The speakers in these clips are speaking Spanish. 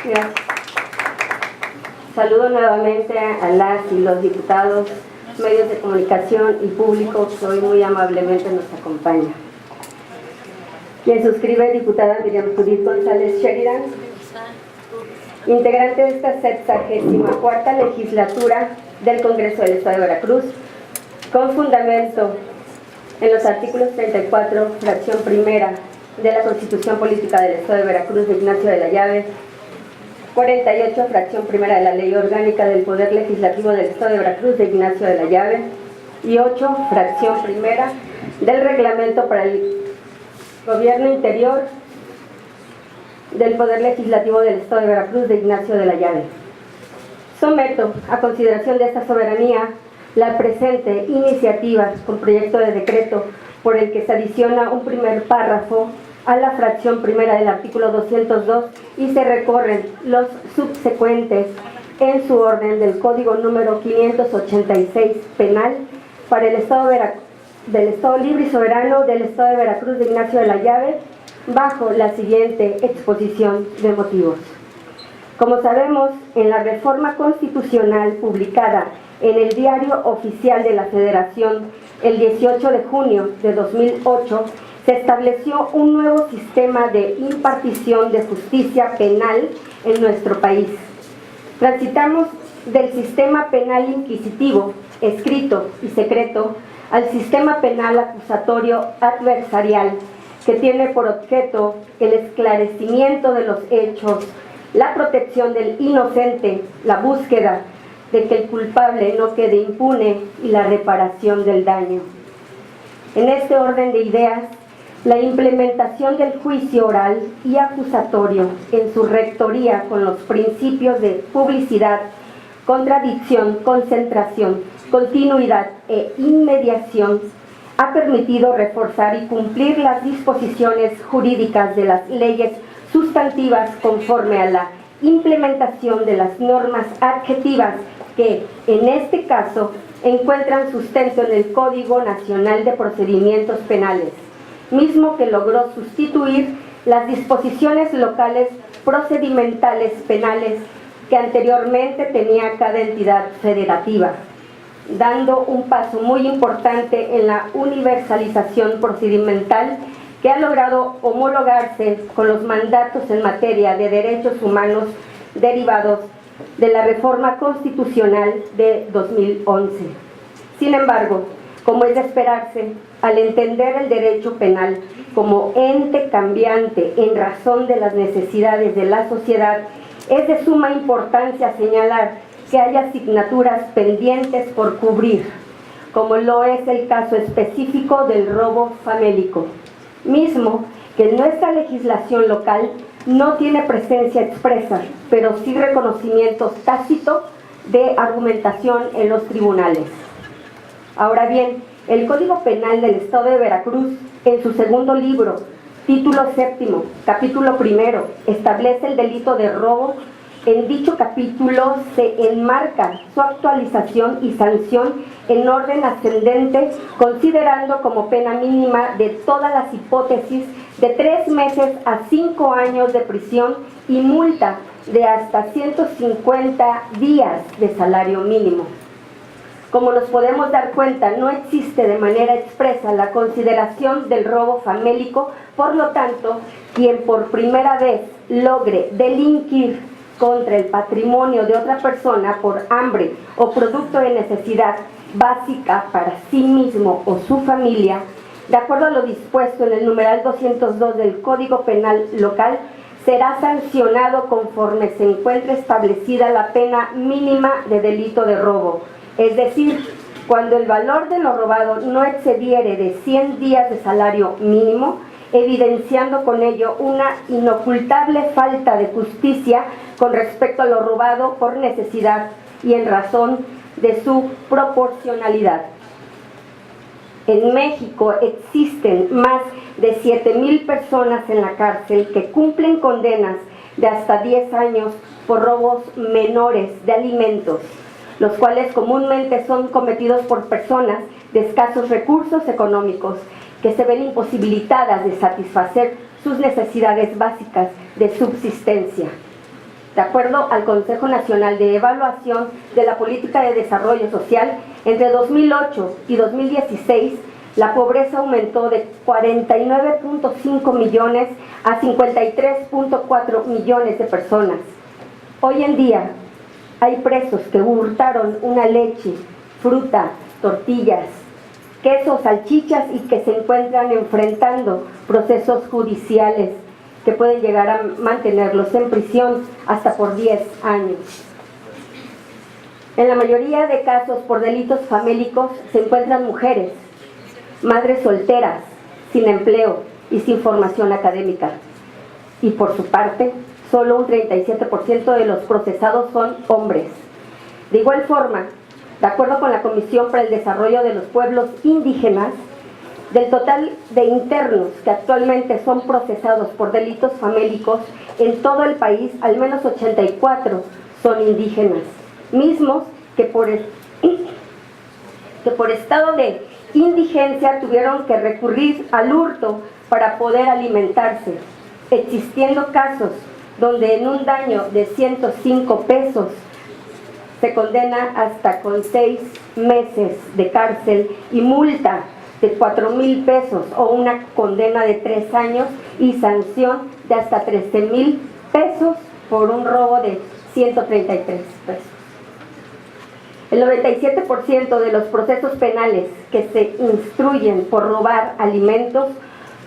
Gracias. Saludo nuevamente a las y los diputados, medios de comunicación y público que hoy muy amablemente nos acompaña. Quien suscribe, diputada Miriam Judith González Sheridan, integrante de esta 64ª legislatura del Congreso del Estado de Veracruz, con fundamento en los artículos 34, fracción primera de la Constitución Política del Estado de Veracruz de Ignacio de la Llave, 48, fracción primera de la Ley Orgánica del Poder Legislativo del Estado de Veracruz de Ignacio de la Llave, y 8, fracción primera del Reglamento para el Gobierno Interior del Poder Legislativo del Estado de Veracruz de Ignacio de la Llave. Someto a consideración de esta soberanía la presente iniciativa con proyecto de decreto por el que se adiciona un primer párrafo a la fracción primera del artículo 202 y se recorren los subsecuentes en su orden del Código número 586 penal para el Estado del Estado Libre y Soberano del Estado de Veracruz de Ignacio de la Llave, bajo la siguiente exposición de motivos. Como sabemos, en la reforma constitucional publicada en el Diario Oficial de la Federación el 18 de junio de 2008, se estableció un nuevo sistema de impartición de justicia penal en nuestro país. Transitamos del sistema penal inquisitivo, escrito y secreto, al sistema penal acusatorio adversarial, que tiene por objeto el esclarecimiento de los hechos, la protección del inocente, la búsqueda de que el culpable no quede impune y la reparación del daño. En este orden de ideas, la implementación del juicio oral y acusatorio en su rectoría con los principios de publicidad, contradicción, concentración, continuidad e inmediación ha permitido reforzar y cumplir las disposiciones jurídicas de las leyes sustantivas conforme a la implementación de las normas adjetivas que, en este caso, encuentran sustento en el Código Nacional de Procedimientos Penales, mismo que logró sustituir las disposiciones locales procedimentales penales que anteriormente tenía cada entidad federativa, dando un paso muy importante en la universalización procedimental que ha logrado homologarse con los mandatos en materia de derechos humanos derivados de la reforma constitucional de 2011. Sin embargo, como es de esperarse, al entender el derecho penal como ente cambiante en razón de las necesidades de la sociedad, es de suma importancia señalar que hay asignaturas pendientes por cubrir, como lo es el caso específico del robo famélico, mismo que en nuestra legislación local no tiene presencia expresa, pero sí reconocimiento tácito de argumentación en los tribunales. Ahora bien, el Código Penal del Estado de Veracruz, en su segundo libro, título séptimo, capítulo primero, establece el delito de robo. En dicho capítulo se enmarca su actualización y sanción en orden ascendente, considerando como pena mínima de todas las hipótesis de 3 meses a 5 años de prisión y multa de hasta 150 días de salario mínimo. Como nos podemos dar cuenta, no existe de manera expresa la consideración del robo famélico, por lo tanto, quien por primera vez logre delinquir contra el patrimonio de otra persona por hambre o producto de necesidad básica para sí mismo o su familia, de acuerdo a lo dispuesto en el numeral 202 del Código Penal local, será sancionado conforme se encuentre establecida la pena mínima de delito de robo. Es decir, cuando el valor de lo robado no excediere de 100 días de salario mínimo, evidenciando con ello una inocultable falta de justicia con respecto a lo robado por necesidad y en razón de su proporcionalidad. En México existen más de 7,000 personas en la cárcel que cumplen condenas de hasta 10 años por robos menores de alimentos, los cuales comúnmente son cometidos por personas de escasos recursos económicos que se ven imposibilitadas de satisfacer sus necesidades básicas de subsistencia. De acuerdo al Consejo Nacional de Evaluación de la Política de Desarrollo Social, entre 2008 y 2016, la pobreza aumentó de 49.5 millones a 53.4 millones de personas. Hoy en día hay presos que hurtaron una leche, fruta, tortillas, quesos, salchichas y que se encuentran enfrentando procesos judiciales que pueden llegar a mantenerlos en prisión hasta por 10 años. En la mayoría de casos por delitos famélicos se encuentran mujeres, madres solteras, sin empleo y sin formación académica. Y por su parte, solo un 37% de los procesados son hombres. De igual forma, de acuerdo con la Comisión para el Desarrollo de los Pueblos Indígenas, del total de internos que actualmente son procesados por delitos famélicos, en todo el país al menos 84 son indígenas, mismos que por estado de indigencia tuvieron que recurrir al hurto para poder alimentarse, existiendo casos donde en un daño de 105 pesos se condena hasta con 6 meses de cárcel y multa de 4,000 pesos o una condena de 3 años y sanción de hasta 13,000 pesos por un robo de 133 pesos. El 97% de los procesos penales que se instruyen por robar alimentos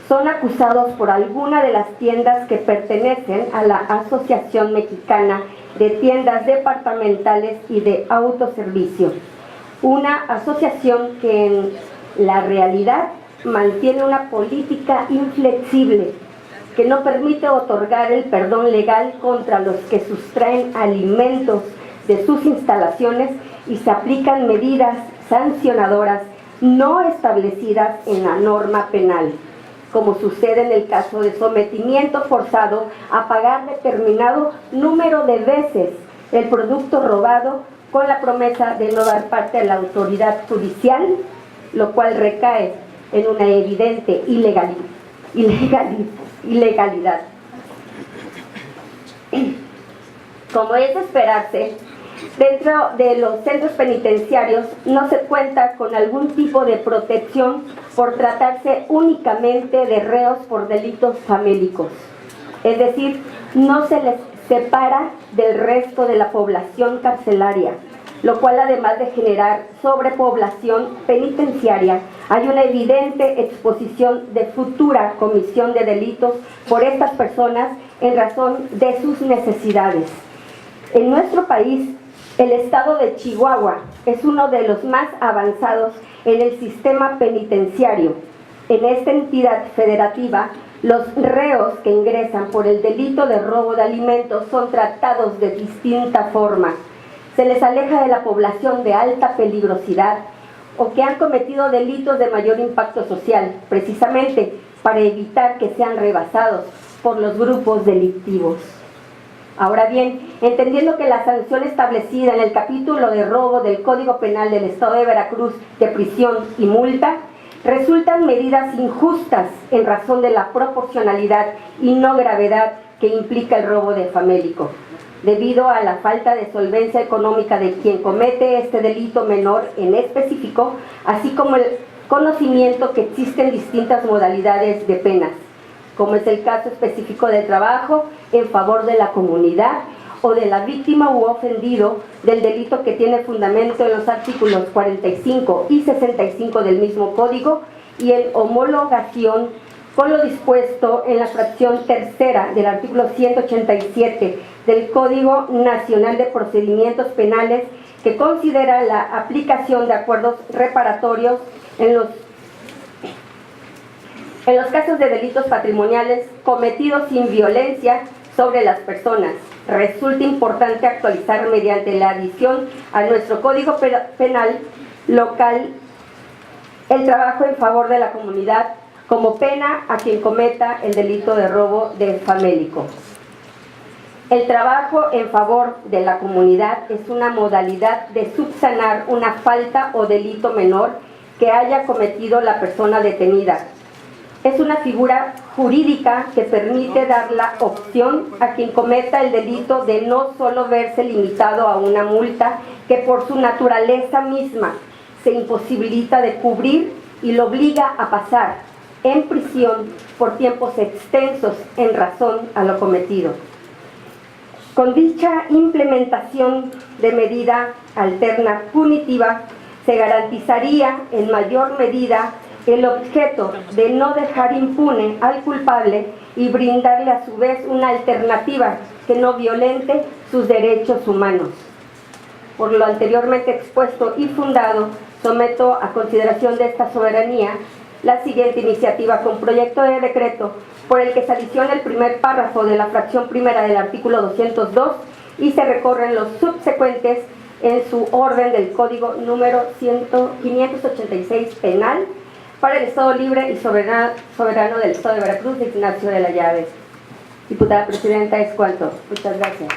son acusados por alguna de las tiendas que pertenecen a la Asociación Mexicana de Tiendas Departamentales y de Autoservicio, una asociación que en la realidad mantiene una política inflexible que no permite otorgar el perdón legal contra los que sustraen alimentos de sus instalaciones y se aplican medidas sancionadoras no establecidas en la norma penal, como sucede en el caso de sometimiento forzado a pagar determinado número de veces el producto robado con la promesa de no dar parte a la autoridad judicial, lo cual recae en una evidente ilegalidad. Como es de esperarse, dentro de los centros penitenciarios no se cuenta con algún tipo de protección por tratarse únicamente de reos por delitos famélicos. Es decir, no se les separa del resto de la población carcelaria, lo cual además de generar sobrepoblación penitenciaria, hay una evidente exposición de futura comisión de delitos por estas personas en razón de sus necesidades. En nuestro país, el estado de Chihuahua es uno de los más avanzados en el sistema penitenciario. En esta entidad federativa, los reos que ingresan por el delito de robo de alimentos son tratados de distinta forma. Se les aleja de la población de alta peligrosidad o que han cometido delitos de mayor impacto social, precisamente para evitar que sean rebasados por los grupos delictivos. Ahora bien, entendiendo que la sanción establecida en el capítulo de robo del Código Penal del Estado de Veracruz de prisión y multa, resultan medidas injustas en razón de la proporcionalidad y no gravedad que implica el robo de famélico, debido a la falta de solvencia económica de quien comete este delito menor en específico, así como el conocimiento que existen distintas modalidades de penas, como es el caso específico del trabajo en favor de la comunidad o de la víctima u ofendido del delito que tiene fundamento en los artículos 45 y 65 del mismo código y en homologación con lo dispuesto en la fracción tercera del artículo 187 del Código Nacional de Procedimientos Penales, que considera la aplicación de acuerdos reparatorios en los casos de delitos patrimoniales cometidos sin violencia sobre las personas. Resulta importante actualizar mediante la adición a nuestro Código Penal local el trabajo en favor de la comunidad como pena a quien cometa el delito de robo de famélico. El trabajo en favor de la comunidad es una modalidad de subsanar una falta o delito menor que haya cometido la persona detenida, Es una figura jurídica que permite dar la opción a quien cometa el delito de no solo verse limitado a una multa que por su naturaleza misma se imposibilita de cubrir y lo obliga a pasar en prisión por tiempos extensos en razón a lo cometido. Con dicha implementación de medida alterna punitiva, se garantizaría en mayor medida el objeto de no dejar impune al culpable y brindarle a su vez una alternativa que no violente sus derechos humanos. Por lo anteriormente expuesto y fundado, someto a consideración de esta soberanía la siguiente iniciativa con proyecto de decreto por el que se adiciona el primer párrafo de la fracción primera del artículo 202 y se recorren los subsecuentes en su orden del Código número 586 penal para el Estado Libre y Soberano del Estado de Veracruz, de Ignacio de la Llave. Diputada Presidenta, es cuanto. Muchas gracias.